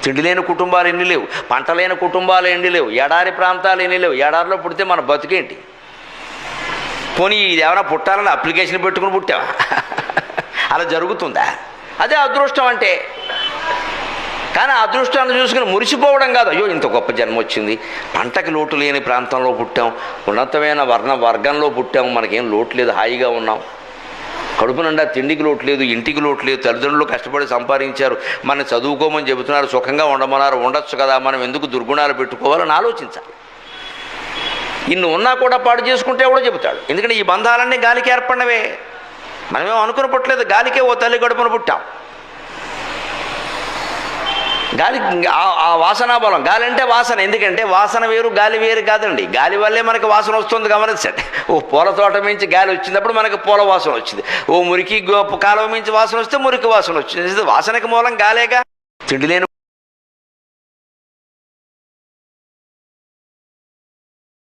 తిండి లేని కుటుంబాలు ఎన్ని లేవు, పంట లేని కుటుంబాలు ఎన్ని లేవు, ఎడారి ప్రాంతాలు ఎన్ని లేవు. ఎడారిలో పుడితే మన బతుకేంటి? పోనీ ఇది ఏమైనా పుట్టాలని అప్లికేషన్ పెట్టుకుని పుట్టావా? అలా జరుగుతుందా? అదే అదృష్టం అంటే. కానీ ఆ అదృష్టాన్ని చూసుకుని మురిసిపోవడం కాదు, అయ్యో ఇంత గొప్ప జన్మ వచ్చింది, పంటకి లోటు లేని ప్రాంతంలో పుట్టాం, ఉన్నతమైన వర్గంలో పుట్టాం, మనకేం లోటు లేదు, హాయిగా ఉన్నాం, కడుపు నిండా తిండికి లోటు లేదు, ఇంటికి లోటు లేదు, తల్లిదండ్రులు కష్టపడి సంపాదించారు, మనం చదువుకోమని చెబుతున్నారు, సుఖంగా ఉండమన్నారు, ఉండొచ్చు కదా, మనం ఎందుకు దుర్గుణాలు పెట్టుకోవాలని ఆలోచించాలి. ఇన్ని ఉన్నా కూడా పాడు చేసుకుంటే ఎవడో చెబుతాడు. ఎందుకంటే ఈ బంధాలన్నీ గాలికి ఏర్పడినవే, మనమేమో అనుకుని పుట్టలేదు, గాలికే ఓ తల్లి గడుపున పుట్టాం. గాలి ఆ వాసనా బలం, గాలి అంటే వాసన. ఎందుకంటే వాసన వేరు గాలి వేరు కాదండి. గాలి వల్లే మనకి వాసన వస్తుంది, గమనించండి. ఓ పూల తోట మించి గాలి వచ్చినప్పుడు మనకి పూల వాసన వచ్చింది, ఓ మురికి కాలువ మించి వాసన వస్తే మురికి వాసన వచ్చింది. వాసనకి మూలం గాలేగా. తిండి లేని